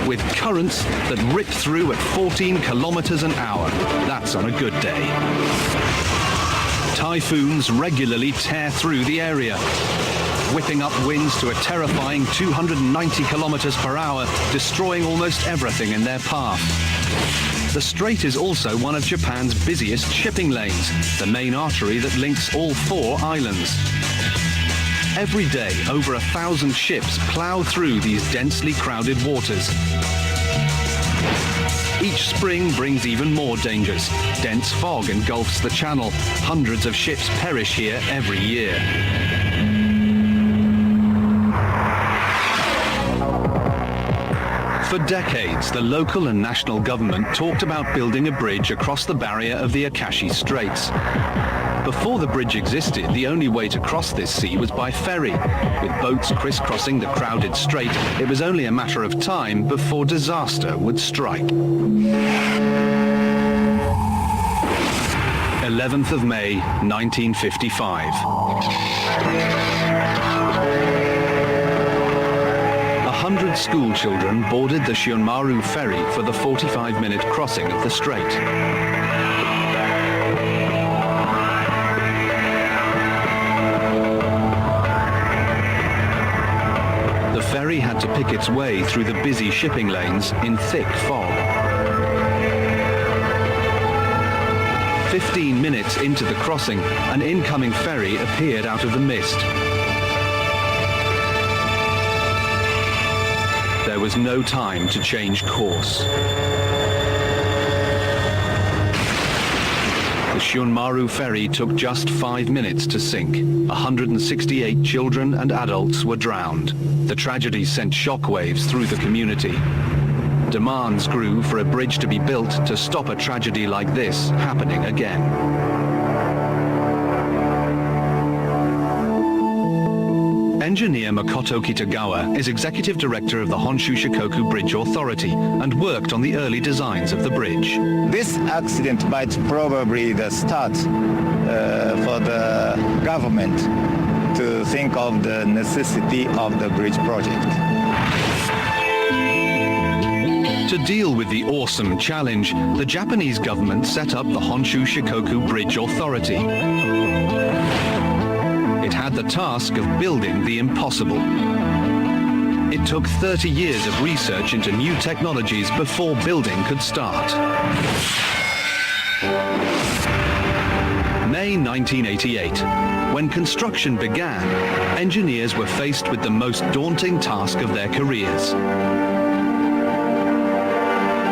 with currents that rip through at 14 kilometers an hour. That's on a good day. Typhoons regularly tear through the area, whipping up winds to a terrifying 290 kilometers per hour, destroying almost everything in their path. The strait is also one of Japan's busiest shipping lanes, the main artery that links all 4 islands. Every day, over 1,000 ships plow through these densely crowded waters. Each spring brings even more dangers. Dense fog engulfs the channel. Hundreds of ships perish here every year. For decades, the local and national government talked about building a bridge across the barrier of the Akashi Straits. Before the bridge existed, the only way to cross this sea was by ferry. With boats crisscrossing the crowded strait, it was only a matter of time before disaster would strike. 11th of May, 1955. 100 school children boarded the Shionmaru ferry for the 45-minute crossing of the strait. The ferry had to pick its way through the busy shipping lanes in thick fog. 15 minutes into the crossing, an incoming ferry appeared out of the mist. There was no time to change course. The Shionmaru ferry took just 5 minutes to sink. 168 children and adults were drowned. The tragedy sent shockwaves through the community. Demands grew for a bridge to be built to stop a tragedy like this happening again. Engineer Makoto Kitagawa is executive director of the Honshu Shikoku Bridge Authority and worked on the early designs of the bridge. This accident might probably the start for the government to think of the necessity of the bridge project. To deal with the awesome challenge, the Japanese government set up the Honshu Shikoku Bridge Authority. It had the task of building the impossible. It took 30 years of research into new technologies before building could start. May 1988. When construction began, engineers were faced with the most daunting task of their careers.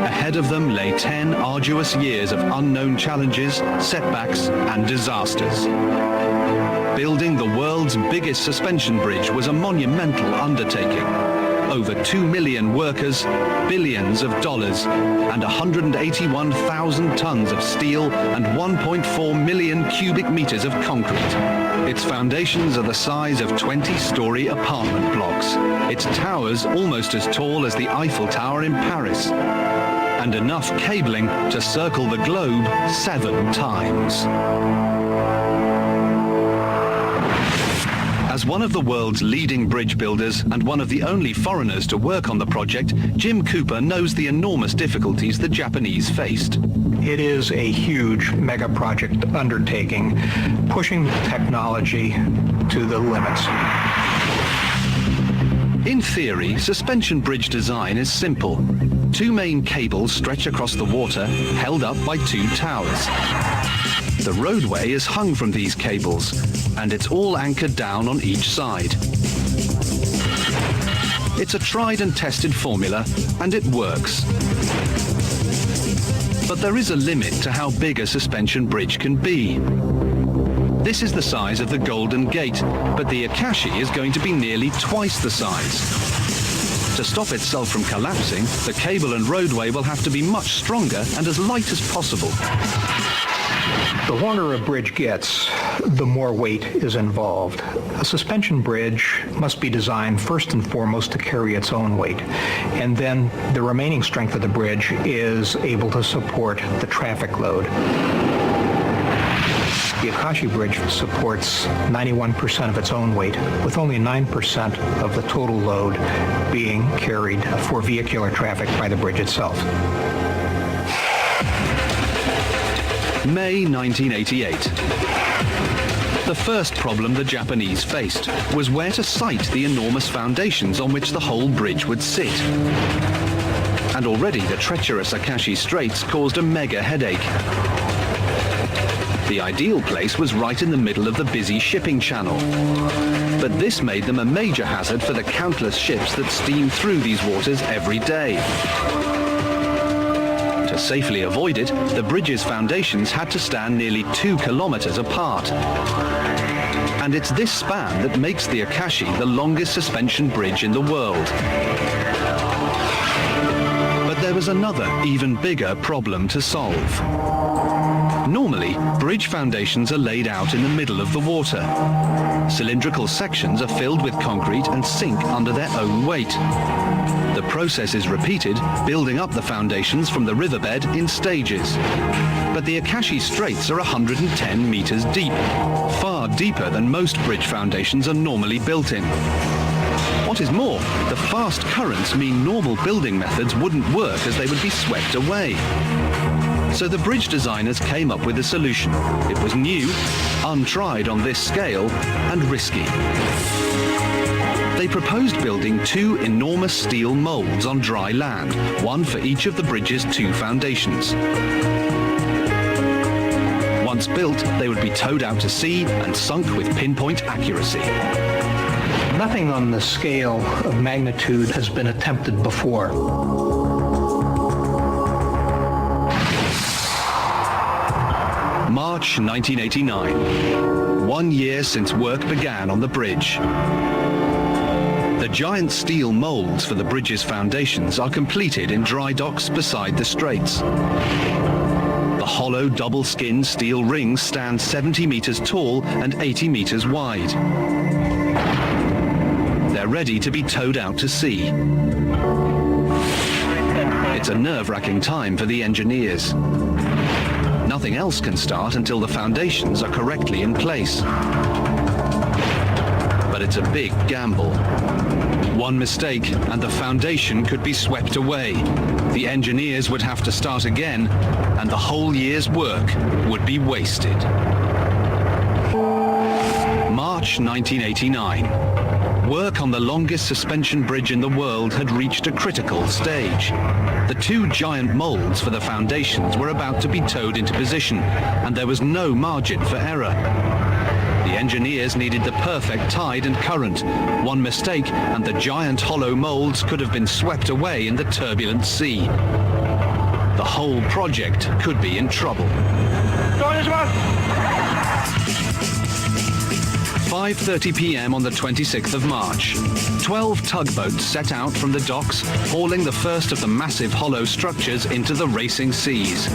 Ahead of them lay 10 arduous years of unknown challenges, setbacks, and disasters. Building the world's biggest suspension bridge was a monumental undertaking. Over 2 million workers, billions of dollars, and 181,000 tons of steel and 1.4 million cubic meters of concrete. Its foundations are the size of 20-story apartment blocks. Its towers almost as tall as the Eiffel Tower in Paris. And enough cabling to circle the globe 7 times. As one of the world's leading bridge builders and one of the only foreigners to work on the project, Jim Cooper knows the enormous difficulties the Japanese faced. It is a huge mega project undertaking, pushing technology to the limits. In theory, suspension bridge design is simple. 2 main cables stretch across the water, held up by 2 towers. The roadway is hung from these cables, and it's all anchored down on each side. It's a tried and tested formula, and it works. But there is a limit to how big a suspension bridge can be. This is the size of the Golden Gate, but the Akashi is going to be nearly twice the size. To stop itself from collapsing, the cable and roadway will have to be much stronger and as light as possible. The longer a bridge gets, the more weight is involved. A suspension bridge must be designed first and foremost to carry its own weight, and then the remaining strength of the bridge is able to support the traffic load. The Akashi Bridge supports 91% of its own weight, with only 9% of the total load being carried for vehicular traffic by the bridge itself. May 1988. The first problem the Japanese faced was where to site the enormous foundations on which the whole bridge would sit. And already the treacherous Akashi Straits caused a mega headache. The ideal place was right in the middle of the busy shipping channel. But this made them a major hazard for the countless ships that steam through these waters every day. To safely avoid it, the bridge's foundations had to stand nearly 2 kilometers apart. And it's this span that makes the Akashi the longest suspension bridge in the world. But there was another, even bigger problem to solve. Normally, bridge foundations are laid out in the middle of the water. Cylindrical sections are filled with concrete and sink under their own weight. The process is repeated, building up the foundations from the riverbed in stages. But the Akashi Straits are 110 meters deep, far deeper than most bridge foundations are normally built in. What is more, the fast currents mean normal building methods wouldn't work as they would be swept away. So the bridge designers came up with a solution. It was new, untried on this scale, and risky. They proposed building 2 enormous steel molds on dry land, one for each of the bridge's 2 foundations. Once built, they would be towed out to sea and sunk with pinpoint accuracy. Nothing on the scale of magnitude has been attempted before. March 1989. 1 year since work began on the bridge. The giant steel molds for the bridge's foundations are completed in dry docks beside the straits. The hollow double-skinned steel rings stand 70 meters tall and 80 meters wide. They're ready to be towed out to sea. It's a nerve-wracking time for the engineers. Nothing else can start until the foundations are correctly in place. But it's a big gamble. One mistake and the foundation could be swept away. The engineers would have to start again, and the whole year's work would be wasted. March 1989. Work on the longest suspension bridge in the world had reached a critical stage. The 2 giant molds for the foundations were about to be towed into position, and there was no margin for error. The engineers needed the perfect tide and current. One mistake, and the giant hollow molds could have been swept away in the turbulent sea. The whole project could be in trouble. 5:30 p.m. on the 26th of March. 12 tugboats set out from the docks, hauling the first of the massive hollow structures into the racing seas.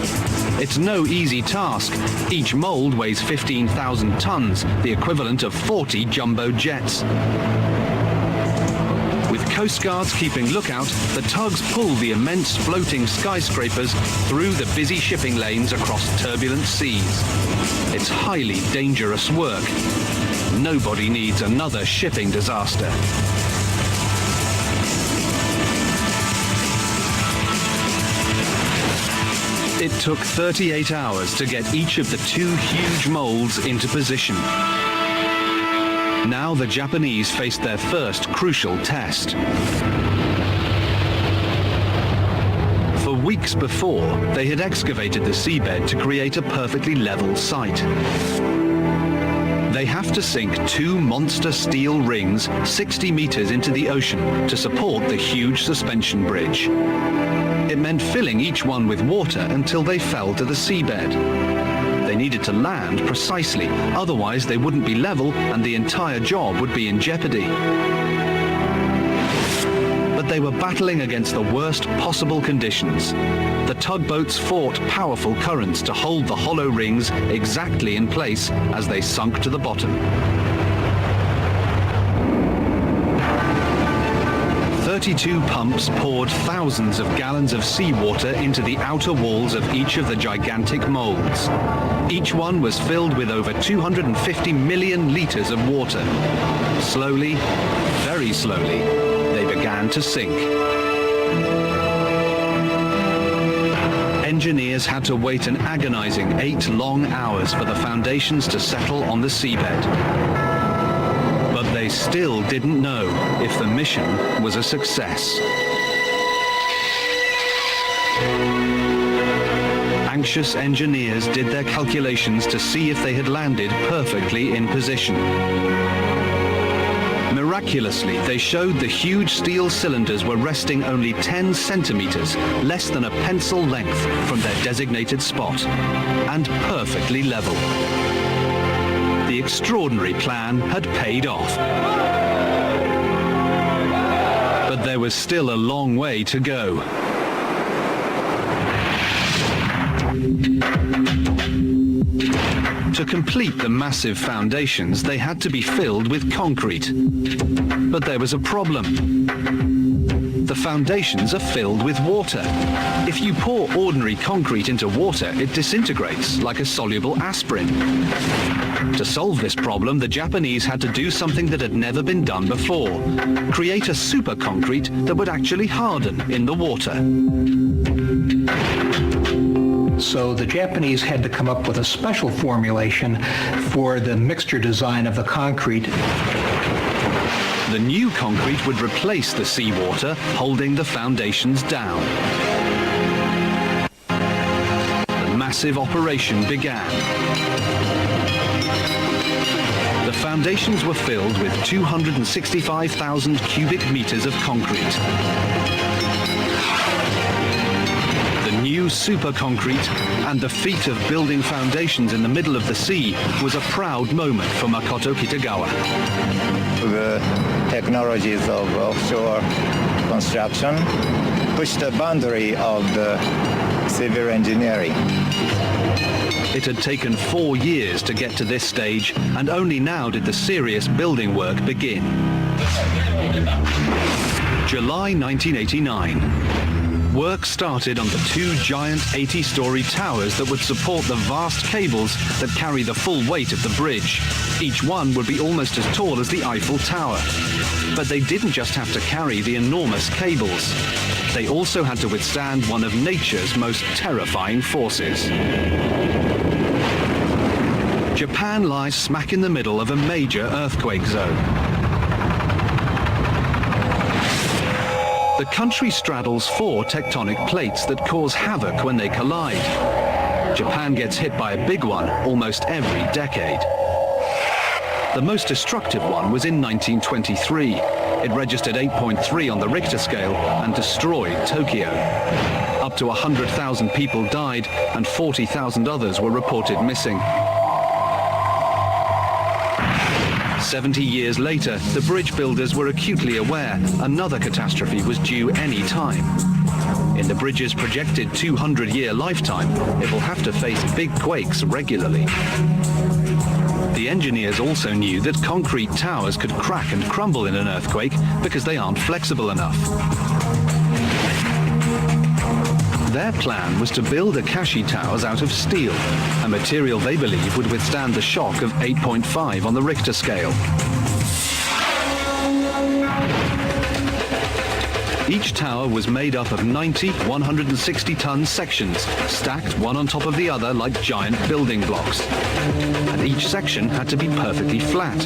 It's no easy task. Each mold weighs 15,000 tons, the equivalent of 40 jumbo jets. With coast guards keeping lookout, the tugs pull the immense floating skyscrapers through the busy shipping lanes across turbulent seas. It's highly dangerous work. Nobody needs another shipping disaster. It took 38 hours to get each of the 2 huge molds into position. Now the Japanese faced their first crucial test. For weeks before, they had excavated the seabed to create a perfectly level site. They have to sink 2 monster steel rings 60 meters into the ocean to support the huge suspension bridge. It meant filling each one with water until they fell to the seabed. They needed to land precisely, otherwise they wouldn't be level and the entire job would be in jeopardy. But they were battling against the worst possible conditions. The tugboats fought powerful currents to hold the hollow rings exactly in place as they sunk to the bottom. 32 pumps poured thousands of gallons of seawater into the outer walls of each of the gigantic molds. Each one was filled with over 250 million liters of water. Slowly, very slowly, they began to sink. Engineers had to wait an agonizing 8 long hours for the foundations to settle on the seabed. But they still didn't know if the mission was a success. Anxious engineers did their calculations to see if they had landed perfectly in position. Miraculously, they showed the huge steel cylinders were resting only 10 centimeters, less than a pencil length from their designated spot, and perfectly level. The extraordinary plan had paid off. But there was still a long way to go. To complete the massive foundations, they had to be filled with concrete. But there was a problem. The foundations are filled with water. If you pour ordinary concrete into water, it disintegrates like a soluble aspirin. To solve this problem, the Japanese had to do something that had never been done before. Create a super concrete that would actually harden in the water. So the Japanese had to come up with a special formulation for the mixture design of the concrete. The new concrete would replace the seawater, holding the foundations down. The massive operation began. The foundations were filled with 265,000 cubic meters of concrete. The new super concrete and the feat of building foundations in the middle of the sea was a proud moment for Makoto Kitagawa. The technologies of offshore construction pushed the boundary of the civil engineering. It had taken 4 years to get to this stage, and only now did the serious building work begin. July 1989. Work started on the 2 giant 80-story towers that would support the vast cables that carry the full weight of the bridge. Each one would be almost as tall as the Eiffel Tower. But they didn't just have to carry the enormous cables. They also had to withstand one of nature's most terrifying forces. Japan lies smack in the middle of a major earthquake zone. The country straddles 4 tectonic plates that cause havoc when they collide. Japan gets hit by a big one almost every decade. The most destructive one was in 1923. It registered 8.3 on the Richter scale and destroyed Tokyo. Up to 100,000 people died and 40,000 others were reported missing. 70 years later, the bridge builders were acutely aware another catastrophe was due any time. In the bridge's projected 200-year lifetime, it will have to face big quakes regularly. The engineers also knew that concrete towers could crack and crumble in an earthquake because they aren't flexible enough. Their plan was to build Akashi towers out of steel, a material they believe would withstand the shock of 8.5 on the Richter scale. Each tower was made up of 90 160-ton sections, stacked one on top of the other like giant building blocks. And each section had to be perfectly flat.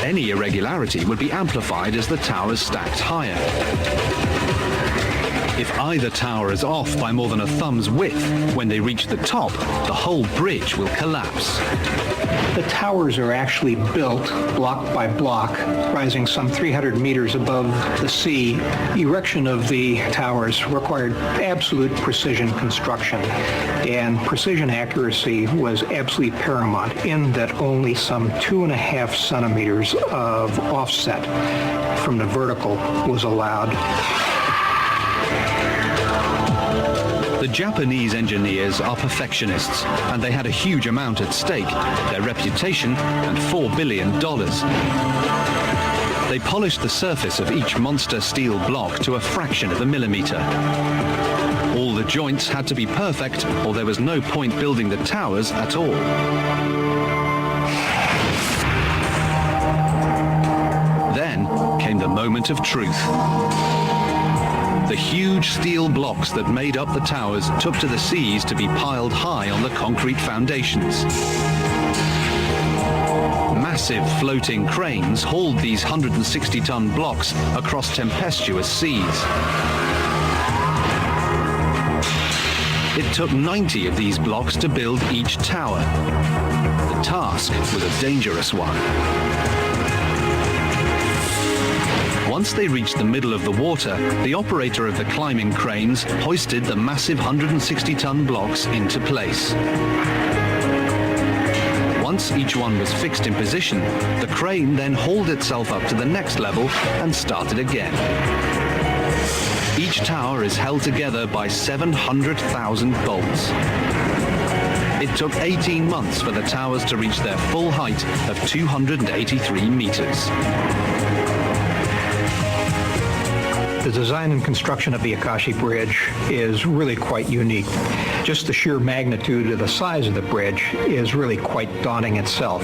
Any irregularity would be amplified as the towers stacked higher. If either tower is off by more than a thumb's width, when they reach the top, the whole bridge will collapse. The towers are actually built block by block, rising some 300 meters above the sea. Erection of the towers required absolute precision construction, and precision accuracy was absolutely paramount in that only some 2.5 centimeters of offset from the vertical was allowed. The Japanese engineers are perfectionists, and they had a huge amount at stake, their reputation and $4 billion. They polished the surface of each monster steel block to a fraction of a millimeter. All the joints had to be perfect, or there was no point building the towers at all. Then came the moment of truth. The huge steel blocks that made up the towers took to the seas to be piled high on the concrete foundations. Massive floating cranes hauled these 160-ton blocks across tempestuous seas. It took 90 of these blocks to build each tower. The task was a dangerous one. Once they reached the middle of the water, the operator of the climbing cranes hoisted the massive 160-ton blocks into place. Once each one was fixed in position, the crane then hauled itself up to the next level and started again. Each tower is held together by 700,000 bolts. It took 18 months for the towers to reach their full height of 283 meters. The design and construction of the Akashi Bridge is really quite unique. Just the sheer magnitude of the size of the bridge is really quite daunting itself.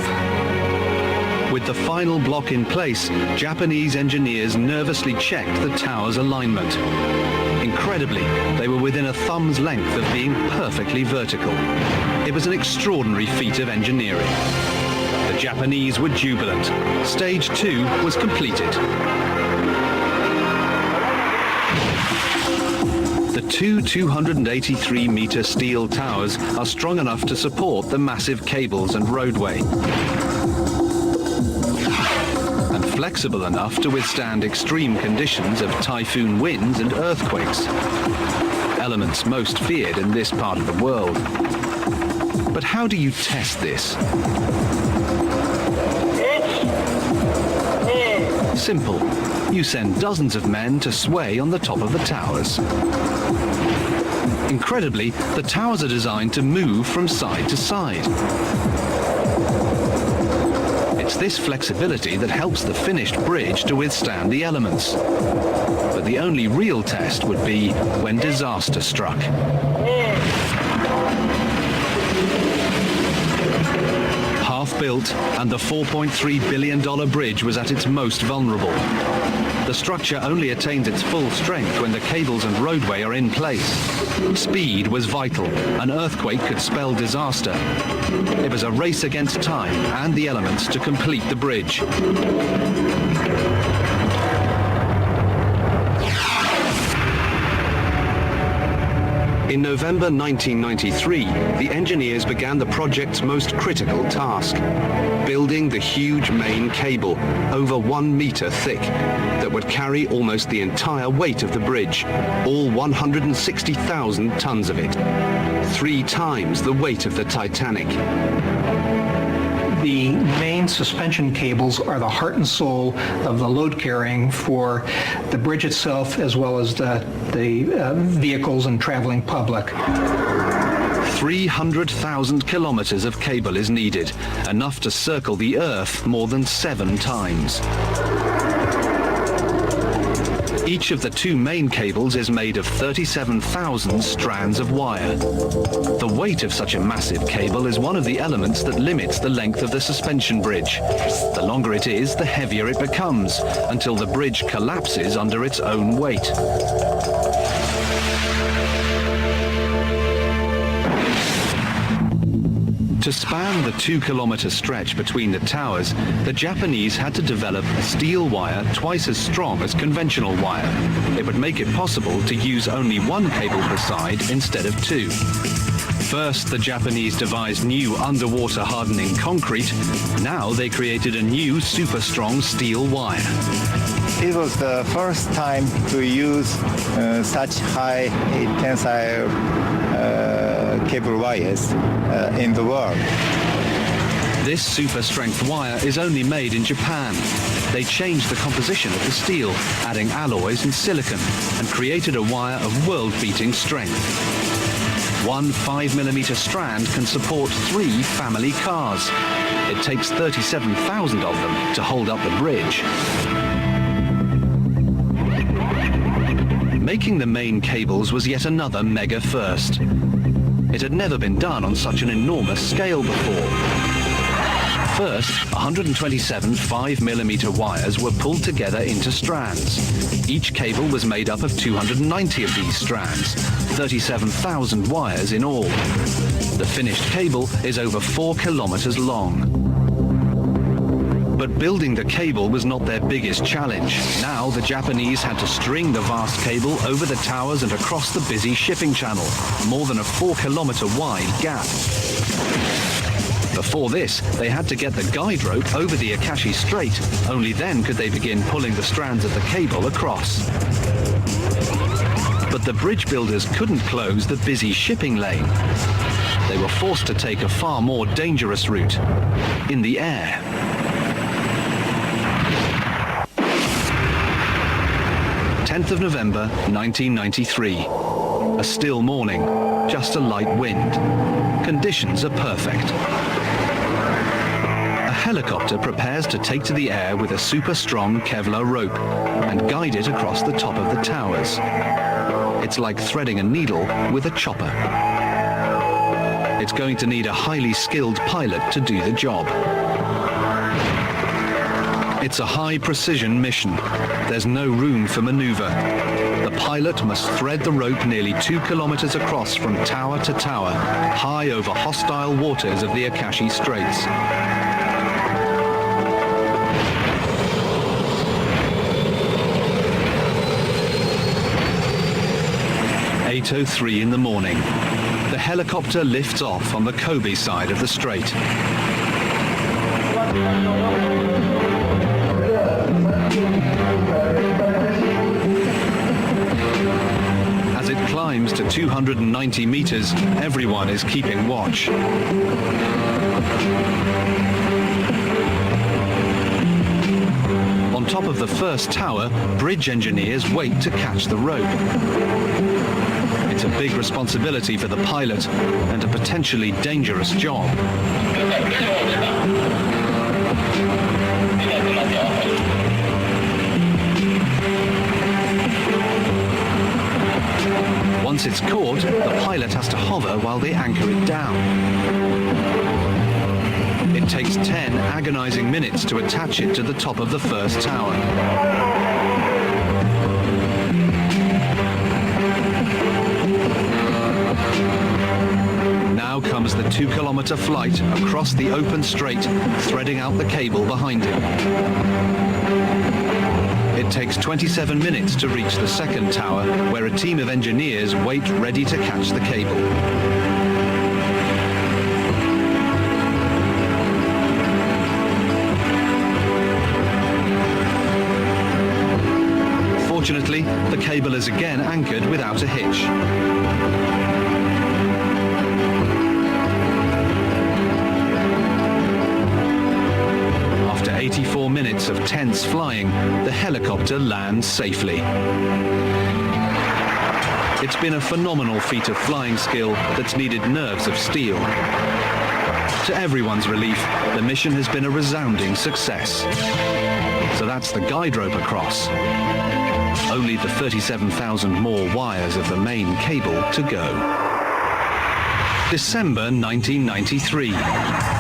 With the final block in place, Japanese engineers nervously checked the tower's alignment. Incredibly, they were within a thumb's length of being perfectly vertical. It was an extraordinary feat of engineering. The Japanese were jubilant. Stage 2 was completed. The two 283-meter steel towers are strong enough to support the massive cables and roadway, and flexible enough to withstand extreme conditions of typhoon winds and earthquakes, elements most feared in this part of the world. But how do you test this? Simple. You send dozens of men to sway on the top of the towers. Incredibly, the towers are designed to move from side to side. It's this flexibility that helps the finished bridge to withstand the elements. But the only real test would be when disaster struck. Half-built, and the $4.3 billion bridge was at its most vulnerable. The structure only attains its full strength when the cables and roadway are in place. Speed was vital. An earthquake could spell disaster. It was a race against time and the elements to complete the bridge. In November 1993, the engineers began the project's most critical task, building the huge main cable, over 1 meter thick, that would carry almost the entire weight of the bridge, all 160,000 tons of it, 3 times the weight of the Titanic. The main suspension cables are the heart and soul of the load carrying for the bridge itself, as well as the vehicles and traveling public. 300,000 kilometers of cable is needed, enough to circle the Earth more than 7 times. Each of the 2 main cables is made of 37,000 strands of wire. The weight of such a massive cable is one of the elements that limits the length of the suspension bridge. The longer it is, the heavier it becomes, until the bridge collapses under its own weight. To span the 2-kilometer stretch between the towers, the Japanese had to develop a steel wire twice as strong as conventional wire. It would make it possible to use only 1 cable per side instead of 2. First, the Japanese devised new underwater hardening concrete. Now they created a new super strong steel wire. It was the first time to use such high tensile cable wires in the world. This super strength wire is only made in Japan. They changed the composition of the steel, adding alloys and silicon, and created a wire of world-beating strength. 1 5mm strand can support 3 family cars. It takes 37,000 of them to hold up the bridge. Making the main cables was yet another mega first. It had never been done on such an enormous scale before. First, 127 5mm wires were pulled together into strands. Each cable was made up of 290 of these strands, 37,000 wires in all. The finished cable is over 4 kilometers long. But building the cable was not their biggest challenge. Now the Japanese had to string the vast cable over the towers and across the busy shipping channel, more than a 4-kilometer wide gap. Before this, they had to get the guide rope over the Akashi Strait. Only then could they begin pulling the strands of the cable across. But the bridge builders couldn't close the busy shipping lane. They were forced to take a far more dangerous route, in the air. 10th of November, 1993. A still morning, just a light wind. Conditions are perfect. A helicopter prepares to take to the air with a super strong Kevlar rope and guide it across the top of the towers. It's like threading a needle with a chopper. It's going to need a highly skilled pilot to do the job. It's a high-precision mission. There's no room for maneuver. The pilot must thread the rope nearly 2 kilometers across from tower to tower, high over hostile waters of the Akashi Straits. At 8:03 in the morning. The helicopter lifts off on the Kobe side of the strait. As it climbs to 290 meters, everyone is keeping watch. On top of the first tower, bridge engineers wait to catch the rope. It's a big responsibility for the pilot and a potentially dangerous job. Once it's caught, the pilot has to hover while they anchor it down. It takes 10 agonizing minutes to attach it to the top of the first tower. Now comes the 2-kilometer flight across the open strait, threading out the cable behind him. It takes 27 minutes to reach the second tower, where a team of engineers wait ready to catch the cable. Fortunately, the cable is again anchored without a hitch. After 84 minutes of tense flying, the helicopter lands safely. It's been a phenomenal feat of flying skill that's needed nerves of steel. To everyone's relief, the mission has been a resounding success. So that's the guide rope across. Only the 37,000 more wires of the main cable to go. December 1993.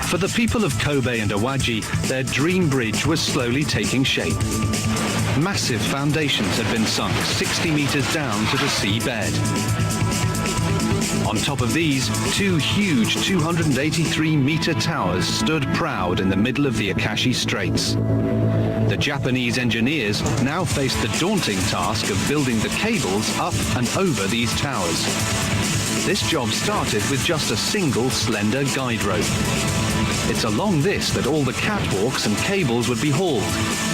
For the people of Kobe and Awaji, their dream bridge was slowly taking shape. Massive foundations had been sunk 60 meters down to the seabed. On top of these, 2 huge 283-meter towers stood proud in the middle of the Akashi Straits. The Japanese engineers now faced the daunting task of building the cables up and over these towers. This job started with just a single slender guide rope. It's along this that all the catwalks and cables would be hauled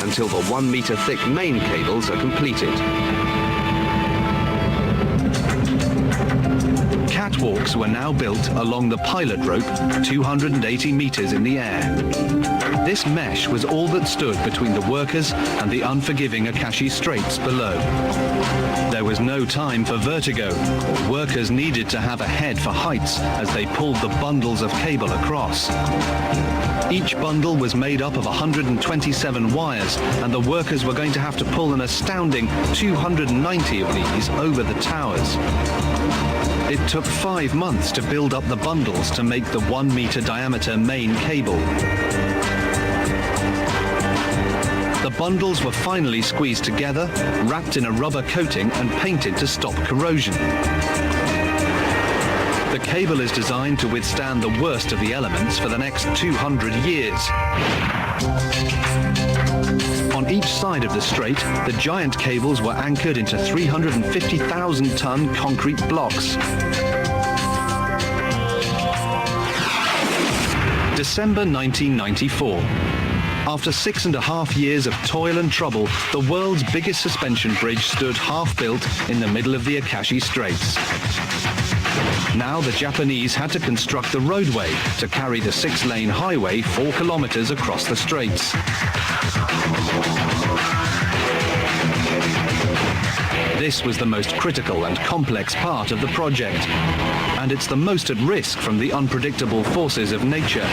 until the 1-meter thick main cables are completed. Catwalks were now built along the pilot rope, 280 meters in the air. This mesh was all that stood between the workers and the unforgiving Akashi Straits below. There was no time for vertigo. Workers needed to have a head for heights as they pulled the bundles of cable across. Each bundle was made up of 127 wires, and the workers were going to have to pull an astounding 290 of these over the towers. It took 5 months to build up the bundles to make the 1-meter diameter main cable. The bundles were finally squeezed together, wrapped in a rubber coating and painted to stop corrosion. The cable is designed to withstand the worst of the elements for the next 200 years. On each side of the strait, the giant cables were anchored into 350,000-ton concrete blocks. December 1994. After 6.5 years of toil and trouble, the world's biggest suspension bridge stood half-built in the middle of the Akashi Straits. Now the Japanese had to construct the roadway to carry the 6-lane highway 4 kilometers across the straits. This was the most critical and complex part of the project, and it's the most at risk from the unpredictable forces of nature.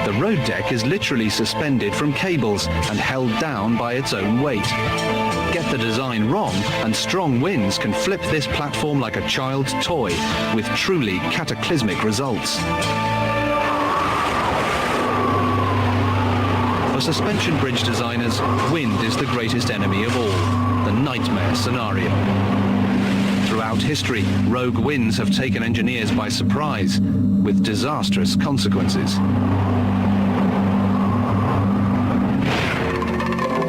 The road deck is literally suspended from cables and held down by its own weight. Get the design wrong, and strong winds can flip this platform like a child's toy, with truly cataclysmic results. For suspension bridge designers, wind is the greatest enemy of all, the nightmare scenario. Throughout history, rogue winds have taken engineers by surprise, with disastrous consequences.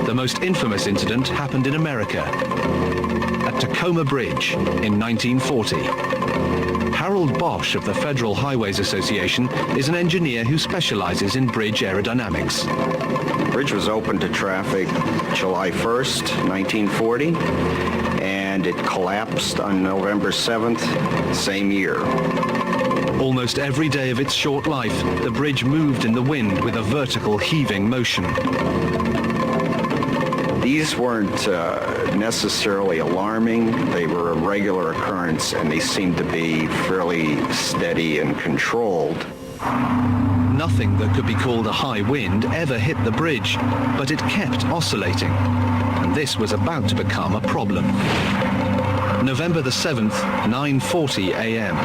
The most infamous incident happened in America, at Tacoma Bridge in 1940. Harold Bosch of the Federal Highways Association is an engineer who specializes in bridge aerodynamics. The bridge was opened to traffic July 1st, 1940, and it collapsed on November 7th, same year. Almost every day of its short life, the bridge moved in the wind with a vertical heaving motion. These weren't necessarily alarming. They were a regular occurrence, and they seemed to be fairly steady and controlled. Nothing that could be called a high wind ever hit the bridge, but it kept oscillating, and this was about to become a problem. November the 7th, 9:40 a.m.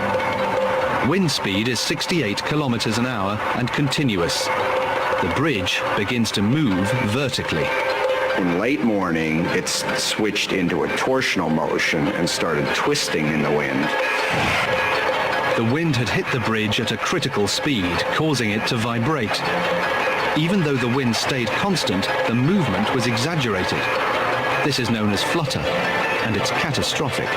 Wind speed is 68 kilometers an hour and continuous. The bridge begins to move vertically. In late morning, it switched into a torsional motion and started twisting in the wind. The wind had hit the bridge at a critical speed, causing it to vibrate. Even though the wind stayed constant, the movement was exaggerated. This is known as flutter, and it's catastrophic.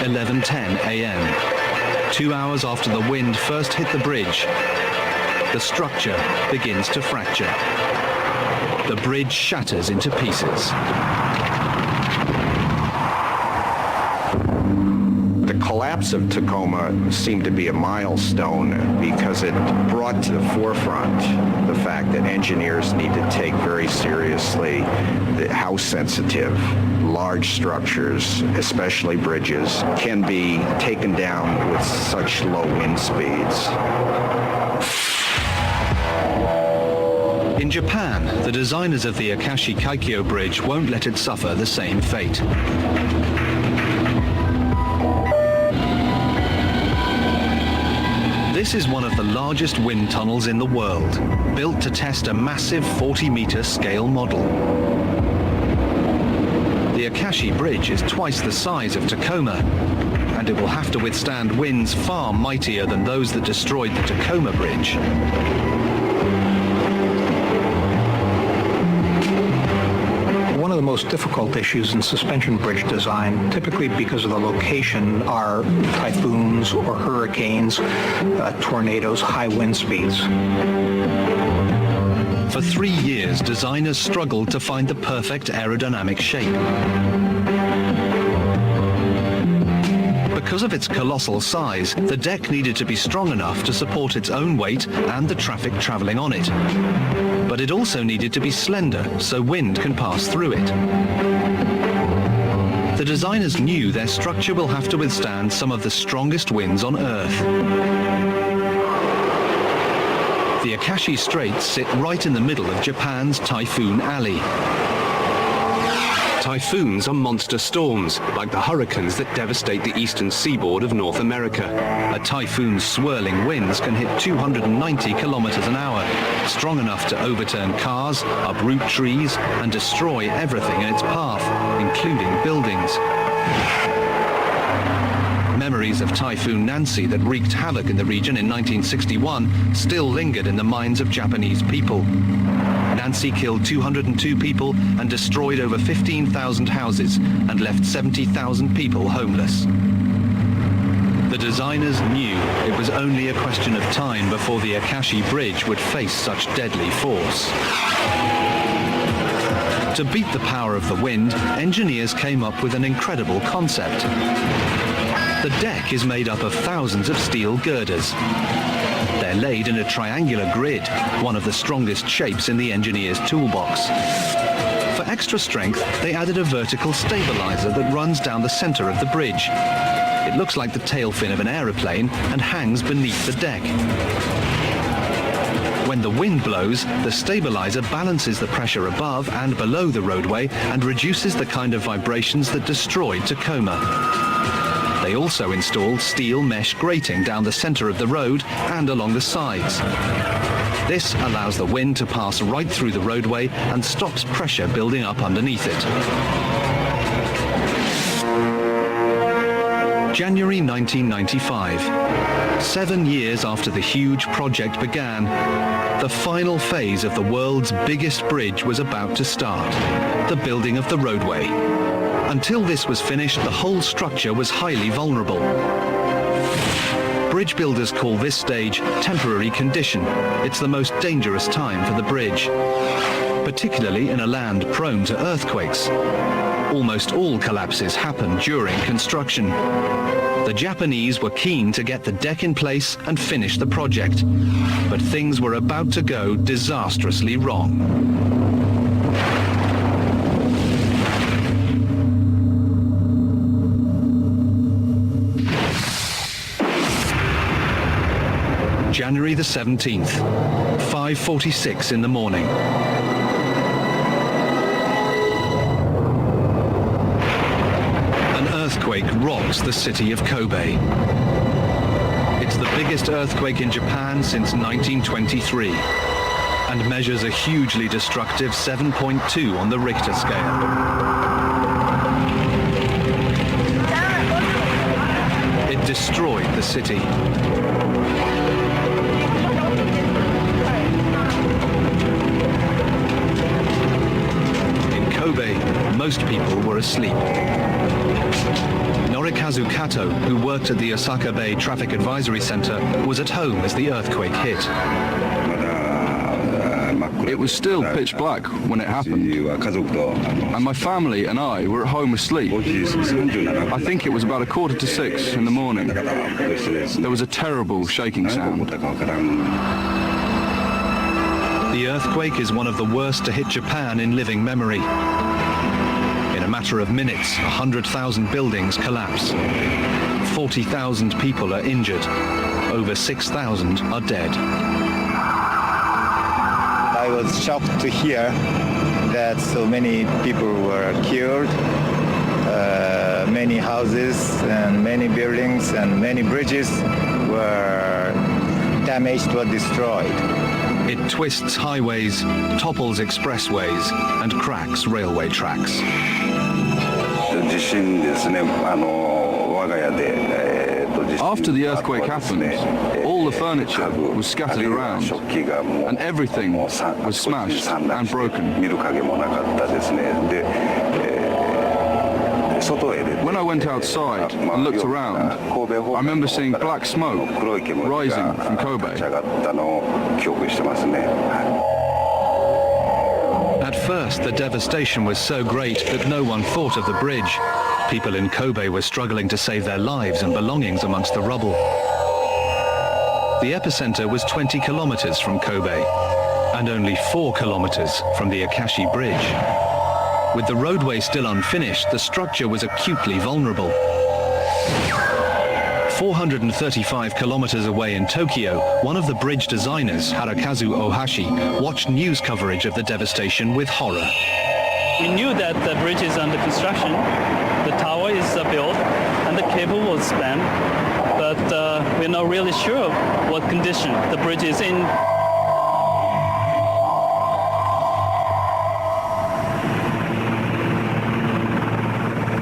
11:10 a.m. 2 hours after the wind first hit the bridge, the structure begins to fracture. The bridge shatters into pieces. The collapse of Tacoma seemed to be a milestone because it brought to the forefront the fact that engineers need to take very seriously how sensitive large structures, especially bridges, can be taken down with such low wind speeds. In Japan, the designers of the Akashi-Kaikyo bridge won't let it suffer the same fate. This is one of the largest wind tunnels in the world, built to test a massive 40-meter scale model. The Akashi Bridge is twice the size of Tacoma, and it will have to withstand winds far mightier than those that destroyed the Tacoma Bridge. One of the most difficult issues in suspension bridge design, typically because of the location, are typhoons or hurricanes, tornadoes, high wind speeds. For 3 years, designers struggled to find the perfect aerodynamic shape. Because of its colossal size, the deck needed to be strong enough to support its own weight and the traffic travelling on it. But it also needed to be slender so wind can pass through it. The designers knew their structure will have to withstand some of the strongest winds on Earth. The Akashi Straits sit right in the middle of Japan's Typhoon Alley. Typhoons are monster storms, like the hurricanes that devastate the eastern seaboard of North America. A typhoon's swirling winds can hit 290 kilometers an hour, strong enough to overturn cars, uproot trees, and destroy everything in its path, including buildings. Memories of Typhoon Nancy that wreaked havoc in the region in 1961 still lingered in the minds of Japanese people. Nancy killed 202 people and destroyed over 15,000 houses and left 70,000 people homeless. The designers knew it was only a question of time before the Akashi Bridge would face such deadly force. To beat the power of the wind, engineers came up with an incredible concept. The deck is made up of thousands of steel girders. They're laid in a triangular grid, one of the strongest shapes in the engineer's toolbox. For extra strength, they added a vertical stabilizer that runs down the center of the bridge. It looks like the tail fin of an aeroplane and hangs beneath the deck. When the wind blows, the stabilizer balances the pressure above and below the roadway and reduces the kind of vibrations that destroyed Tacoma. They also installed steel mesh grating down the center of the road and along the sides. This allows the wind to pass right through the roadway and stops pressure building up underneath it. January 1995. 7 years after the huge project began, the final phase of the world's biggest bridge was about to start, the building of the roadway. Until this was finished, the whole structure was highly vulnerable. Bridge builders call this stage temporary condition. It's the most dangerous time for the bridge, particularly in a land prone to earthquakes. Almost all collapses happen during construction. The Japanese were keen to get the deck in place and finish the project, but things were about to go disastrously wrong. January the 17th, 5:46 in the morning. An earthquake rocks the city of Kobe. It's the biggest earthquake in Japan since 1923 and measures a hugely destructive 7.2 on the Richter scale. It destroyed the city. Most people were asleep. Norikazu Kato, who worked at the Osaka Bay Traffic Advisory Center, was at home as the earthquake hit. It was still pitch black when it happened, and my family and I were at home asleep. I think it was about 5:45 in the morning. There was a terrible shaking sound. The earthquake is one of the worst to hit Japan in living memory. In a matter of minutes, 100,000 buildings collapse. 40,000 people are injured. Over 6,000 are dead. I was shocked to hear that so many people were killed. Many houses and many buildings and many bridges were damaged or destroyed. It twists highways, topples expressways, and cracks railway tracks. After the earthquake happened, all the furniture was scattered around, and everything was smashed and broken. When I went outside and looked around, I remember seeing black smoke rising from Kobe. At first, the devastation was so great that no one thought of the bridge. People in Kobe were struggling to save their lives and belongings amongst the rubble. The epicenter was 20 kilometers from Kobe and only 4 kilometers from the Akashi Bridge. With the roadway still unfinished, the structure was acutely vulnerable. 435 kilometers away in Tokyo, one of the bridge designers, Hirokazu Ohashi, watched news coverage of the devastation with horror. We knew that the bridge is under construction, the tower is built, and the cable will span, but we're not really sure of what condition the bridge is in.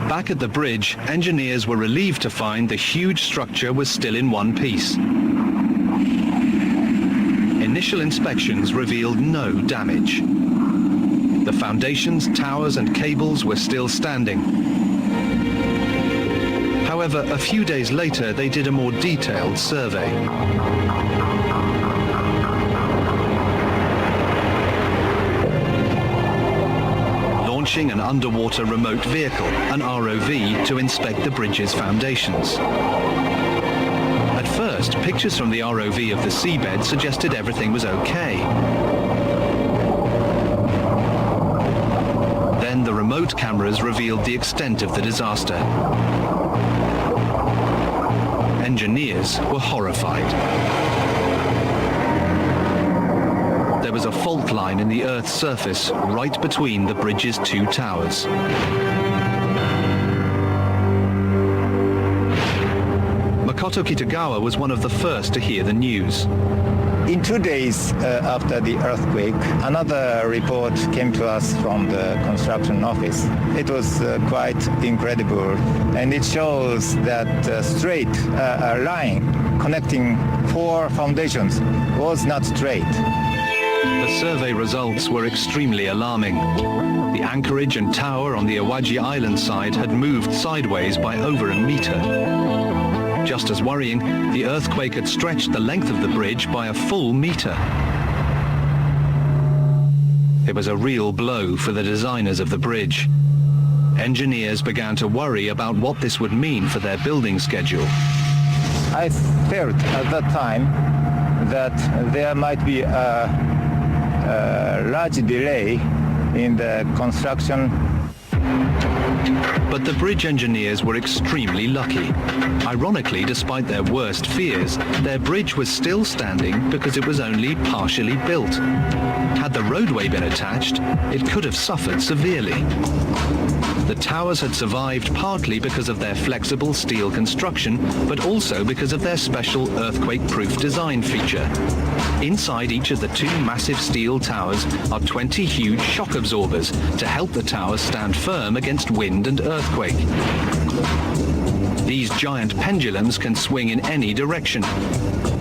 Back at the bridge, engineers were relieved to find the huge structure was still in one piece. Initial inspections revealed no damage. The foundations, towers and cables were still standing. However, a few days later, they did a more detailed survey. Launching an underwater remote vehicle, an ROV, to inspect the bridge's foundations. At first, pictures from the ROV of the seabed suggested everything was okay. Then the remote cameras revealed the extent of the disaster. Engineers were horrified. There was a fault line in the Earth's surface right between the bridge's 2 towers. Makoto Kitagawa was one of the first to hear the news. In 2 days after the earthquake, another report came to us from the construction office. It was quite incredible, and it shows that straight line connecting 4 foundations was not straight. The survey results were extremely alarming. The anchorage and tower on the Awaji Island side had moved sideways by over a meter. Just as worrying, the earthquake had stretched the length of the bridge by a full meter. It was a real blow for the designers of the bridge. Engineers began to worry about what this would mean for their building schedule. I felt at that time that there might be a large delay in the construction. But the bridge engineers were extremely lucky. Ironically, despite their worst fears, their bridge was still standing because it was only partially built. Had the roadway been attached, it could have suffered severely. The towers had survived partly because of their flexible steel construction, but also because of their special earthquake-proof design feature. Inside each of the 2 massive steel towers are 20 huge shock absorbers to help the towers stand firm against wind and earthquake. These giant pendulums can swing in any direction.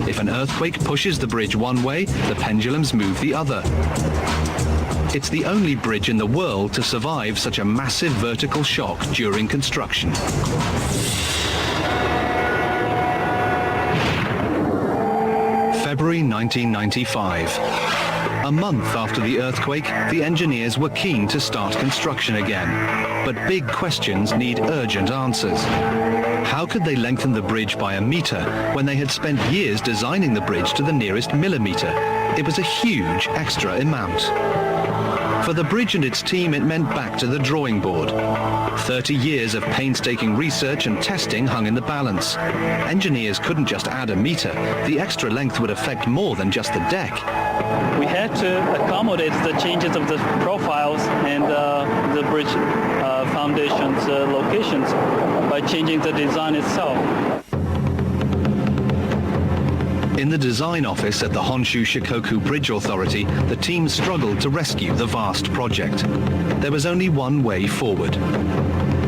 If an earthquake pushes the bridge one way, the pendulums move the other. It's the only bridge in the world to survive such a massive vertical shock during construction. February 1995. A month after the earthquake, the engineers were keen to start construction again. But big questions need urgent answers. How could they lengthen the bridge by a meter when they had spent years designing the bridge to the nearest millimeter? It was a huge extra amount. For the bridge and its team, it meant back to the drawing board. 30 years of painstaking research and testing hung in the balance. Engineers couldn't just add a meter. The extra length would affect more than just the deck. We had to accommodate the changes of the profiles and the bridge foundations locations by changing the design itself. In the design office at the Honshu Shikoku Bridge Authority, the team struggled to rescue the vast project. There was only one way forward.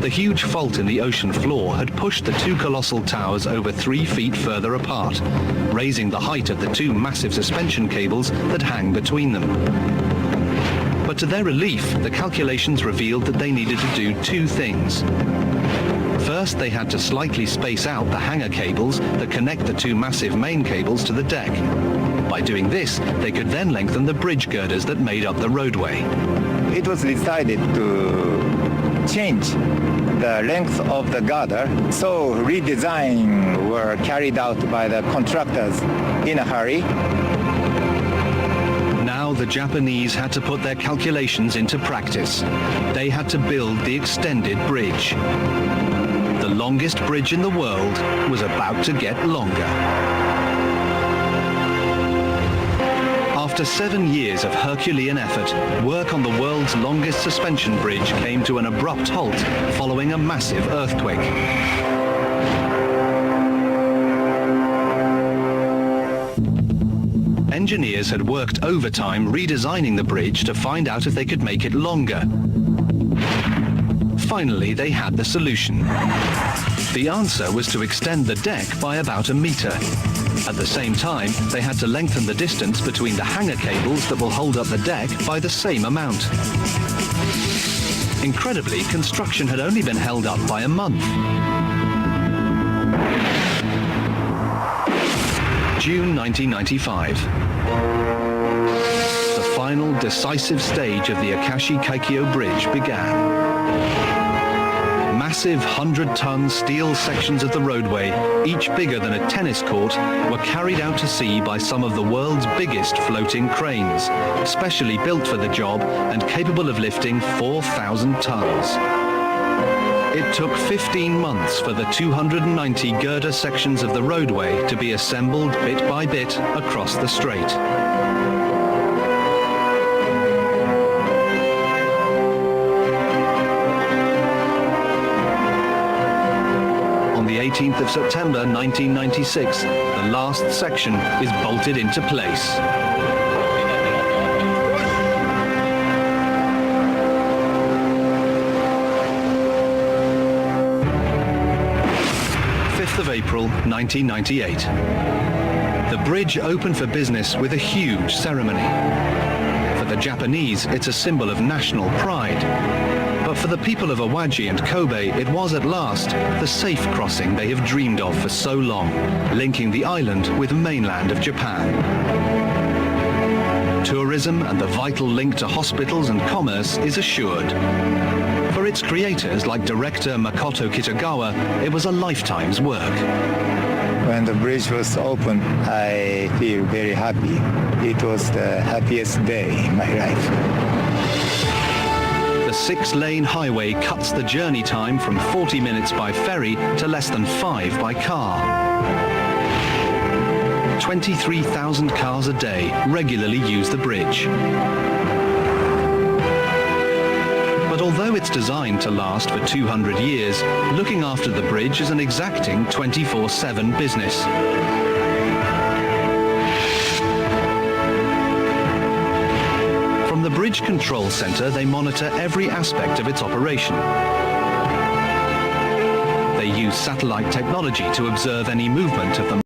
The huge fault in the ocean floor had pushed the 2 colossal towers over 3 feet further apart, raising the height of the 2 massive suspension cables that hang between them. But to their relief, the calculations revealed that they needed to do 2 things. First, they had to slightly space out the hanger cables that connect the 2 massive main cables to the deck. By doing this, they could then lengthen the bridge girders that made up the roadway. It was decided to change the length of the girder, so redesign were carried out by the contractors in a hurry. Now the Japanese had to put their calculations into practice. They had to build the extended bridge. The longest bridge in the world was about to get longer. After 7 years of Herculean effort, work on the world's longest suspension bridge came to an abrupt halt following a massive earthquake. Engineers had worked overtime redesigning the bridge to find out if they could make it longer. Finally, they had the solution. The answer was to extend the deck by about 1 meter. At the same time, they had to lengthen the distance between the hanger cables that will hold up the deck by the same amount. Incredibly, construction had only been held up by a month. June 1995. The final decisive stage of the Akashi-Kaikyo bridge began. Massive 100-ton steel sections of the roadway, each bigger than a tennis court, were carried out to sea by some of the world's biggest floating cranes, specially built for the job and capable of lifting 4,000 tons. It took 15 months for the 290 girder sections of the roadway to be assembled bit by bit across the strait. On the 18th of September 1996, the last section is bolted into place. Of April 1998. The bridge opened for business with a huge ceremony. For the Japanese, it's a symbol of national pride. But for the people of Awaji and Kobe, it was at last the safe crossing they have dreamed of for so long, linking the island with the mainland of Japan. Tourism and the vital link to hospitals and commerce is assured. For its creators, like director Makoto Kitagawa, it was a lifetime's work. When the bridge was opened, I feel very happy. It was the happiest day in my life. The 6-lane highway cuts the journey time from 40 minutes by ferry to less than 5 by car. 23,000 cars a day regularly use the bridge. But although it's designed to last for 200 years, looking after the bridge is an exacting 24/7 business. From the Bridge Control Center, they monitor every aspect of its operation. They use satellite technology to observe any movement of the